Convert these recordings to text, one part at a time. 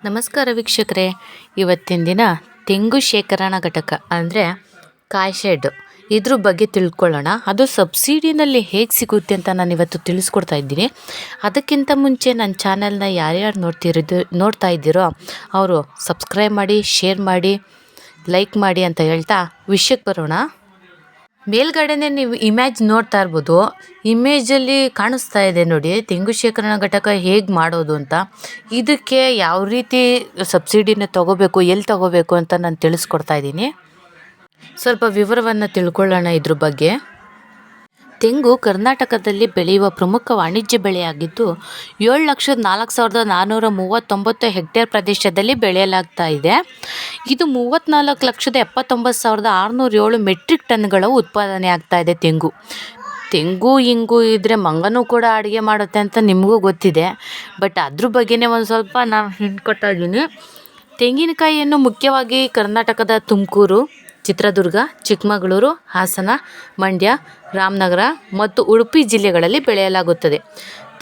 ನಮಸ್ಕಾರ ವೀಕ್ಷಕರೇ, ಇವತ್ತಿನ ದಿನ ತೆಂಗು ಶೇಖರಣಾ ಘಟಕ ಅಂದರೆ ಕಾಯಿ ಶೆಡ್ ಇದ್ರ ಬಗ್ಗೆ ತಿಳ್ಕೊಳ್ಳೋಣ. ಅದು ಸಬ್ಸಿಡಿನಲ್ಲಿ ಹೇಗೆ ಸಿಗುತ್ತೆ ಅಂತ ನಾನು ಇವತ್ತು ತಿಳಿಸ್ಕೊಡ್ತಾ ಇದ್ದೀನಿ. ಅದಕ್ಕಿಂತ ಮುಂಚೆ ನನ್ನ ಚಾನಲ್ನ ಯಾರ್ಯಾರು ನೋಡ್ತಾ ಇದ್ದೀರೋ ಅವರು ಸಬ್ಸ್ಕ್ರೈಬ್ ಮಾಡಿ, ಶೇರ್ ಮಾಡಿ, ಲೈಕ್ ಮಾಡಿ ಅಂತ ಹೇಳ್ತಾ ವಿಷಯಕ್ಕೆ ಬರೋಣ. ಮೇಲ್ಗಡೆನೇ ನೀವು ಇಮೇಜ್ ನೋಡ್ತಾ ಇರ್ಬೋದು. ಇಮೇಜಲ್ಲಿ ಕಾಣಿಸ್ತಾ ಇದೆ ನೋಡಿ, ತೆಂಗು ಶೇಖರಣಾ ಘಟಕ ಹೇಗೆ ಮಾಡೋದು ಅಂತ. ಇದಕ್ಕೆ ಯಾವ ರೀತಿ ಸಬ್ಸಿಡಿನ ತೊಗೋಬೇಕು, ಎಲ್ಲಿ ತೊಗೋಬೇಕು ಅಂತ ನಾನು ತಿಳಿಸ್ಕೊಡ್ತಾ ಇದ್ದೀನಿ. ಸ್ವಲ್ಪ ವಿವರವನ್ನು ತಿಳ್ಕೊಳ್ಳೋಣ ಇದ್ರ ಬಗ್ಗೆ. ತೆಂಗು ಕರ್ನಾಟಕದಲ್ಲಿ ಬೆಳೆಯುವ ಪ್ರಮುಖ ವಾಣಿಜ್ಯ ಬೆಳೆಯಾಗಿದ್ದು 7,04,439 ಹೆಕ್ಟೇರ್ ಪ್ರದೇಶದಲ್ಲಿ ಬೆಳೆಯಲಾಗ್ತಾ ಇದೆ. ಇದು 34,79,607 ಮೆಟ್ರಿಕ್ ಟನ್ಗಳ ಉತ್ಪಾದನೆ ಆಗ್ತಾ ಇದೆ. ತೆಂಗು ಹಿಂಗು ಇದ್ದರೆ ಮಂಗನೂ ಕೂಡ ಅಡುಗೆ ಮಾಡುತ್ತೆ ಅಂತ ನಿಮಗೂ ಗೊತ್ತಿದೆ. ಬಟ್ ಅದ್ರ ಬಗ್ಗೆನೇ ಒಂದು ಸ್ವಲ್ಪ ನಾನು ಹಿಂಟ್ ಕೊಡ್ತಾ ಇದ್ದೀನಿ. ತೆಂಗಿನಕಾಯಿಯನ್ನು ಮುಖ್ಯವಾಗಿ ಕರ್ನಾಟಕದ ತುಮಕೂರು, ಚಿತ್ರದುರ್ಗ, ಚಿಕ್ಕಮಗಳೂರು, ಹಾಸನ, ಮಂಡ್ಯ, ರಾಮನಗರ ಮತ್ತು ಉಡುಪಿ ಜಿಲ್ಲೆಗಳಲ್ಲಿ ಬೆಳೆಯಲಾಗುತ್ತದೆ.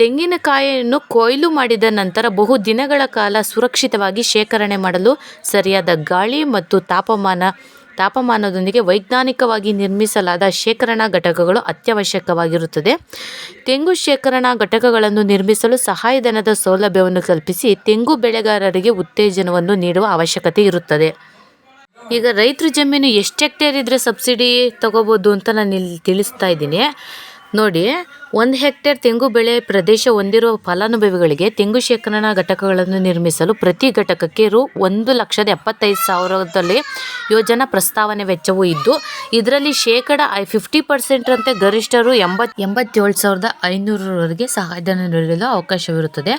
ತೆಂಗಿನಕಾಯಿಯನ್ನು ಕೊಯ್ಲು ಮಾಡಿದ ನಂತರ ಬಹು ದಿನಗಳ ಕಾಲ ಸುರಕ್ಷಿತವಾಗಿ ಶೇಖರಣೆ ಮಾಡಲು ಸರಿಯಾದ ಗಾಳಿ ಮತ್ತು ತಾಪಮಾನದೊಂದಿಗೆ ವೈಜ್ಞಾನಿಕವಾಗಿ ನಿರ್ಮಿಸಲಾದ ಶೇಖರಣಾ ಘಟಕಗಳು ಅತ್ಯವಶ್ಯಕವಾಗಿರುತ್ತದೆ. ತೆಂಗು ಶೇಖರಣಾ ಘಟಕಗಳನ್ನು ನಿರ್ಮಿಸಲು ಸಹಾಯಧನದ ಸೌಲಭ್ಯವನ್ನು ಕಲ್ಪಿಸಿ ತೆಂಗು ಬೆಳೆಗಾರರಿಗೆ ಉತ್ತೇಜನವನ್ನು ನೀಡುವ ಅವಶ್ಯಕತೆ ಇರುತ್ತದೆ. ಈಗ ರೈತರ ಜಮೀನು ಎಷ್ಟು ಹೆಕ್ಟೇರ್ ಇದ್ದರೆ ಸಬ್ಸಿಡಿ ತೊಗೋಬೋದು ಅಂತ ನಾನು ಇಲ್ಲಿ ತಿಳಿಸ್ತಾ ಇದ್ದೀನಿ ನೋಡಿ. 1 ಹೆಕ್ಟೇರ್ ತೆಂಗು ಬೆಳೆ ಪ್ರದೇಶ ಹೊಂದಿರುವ ಫಲಾನುಭವಿಗಳಿಗೆ ತೆಂಗು ಶೇಖರಣಾ ಘಟಕಗಳನ್ನು ನಿರ್ಮಿಸಲು ಪ್ರತಿ ಘಟಕಕ್ಕೆ ರು 1,75,000 ಯೋಜನಾ ಪ್ರಸ್ತಾವನೆ ವೆಚ್ಚವೂ ಇದ್ದು, ಇದರಲ್ಲಿ ಶೇಕಡ 50% ಅಂತೆ ಗರಿಷ್ಠ ರು 87,500 ಸಹಾಯಧನ ನೀಡಲು ಅವಕಾಶವಿರುತ್ತದೆ.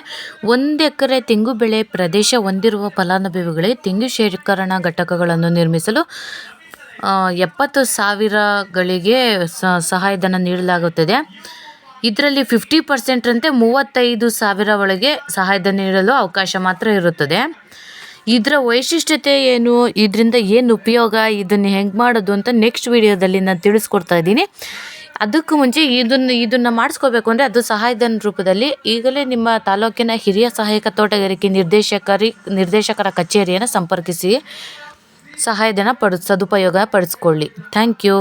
1 ಎಕರೆ ತೆಂಗು ಬೆಳೆ ಪ್ರದೇಶ ಹೊಂದಿರುವ ಫಲಾನುಭವಿಗಳಿಗೆ ತೆಂಗು ಶೇಖರಣಾ ಘಟಕಗಳನ್ನು ನಿರ್ಮಿಸಲು 70,000ಗಳಿಗೆ ಸಹಾಯಧನ ನೀಡಲಾಗುತ್ತದೆ. ಇದರಲ್ಲಿ 50% ಅಂತೆ 35,000 ಒಳಗೆ ಸಹಾಯಧನ ನೀಡಲು ಅವಕಾಶ ಮಾತ್ರ ಇರುತ್ತದೆ. ಇದರ ವೈಶಿಷ್ಟ್ಯತೆ ಏನು, ಇದರಿಂದ ಏನು ಉಪಯೋಗ, ಇದನ್ನು ಹೆಂಗೆ ಮಾಡೋದು ಅಂತ ನೆಕ್ಸ್ಟ್ ವಿಡಿಯೋದಲ್ಲಿ ನಾನು ತಿಳಿಸ್ಕೊಡ್ತಾ ಇದ್ದೀನಿ. ಅದಕ್ಕೂ ಮುಂಚೆ ಇದನ್ನು ಮಾಡಿಸ್ಕೋಬೇಕು ಅಂದರೆ ಅದು ಸಹಾಯಧನ ರೂಪದಲ್ಲಿ ಈಗಲೇ ನಿಮ್ಮ ತಾಲೂಕಿನ ಹಿರಿಯ ಸಹಾಯಕ ತೋಟಗಾರಿಕೆ ನಿರ್ದೇಶಕರ ಕಚೇರಿಯನ್ನು ಸಂಪರ್ಕಿಸಿ ಸಹಾಯಧನ ಸದುಪಯೋಗ ಪಡಿಸ್ಕೊಳ್ಳಿ. Thank you.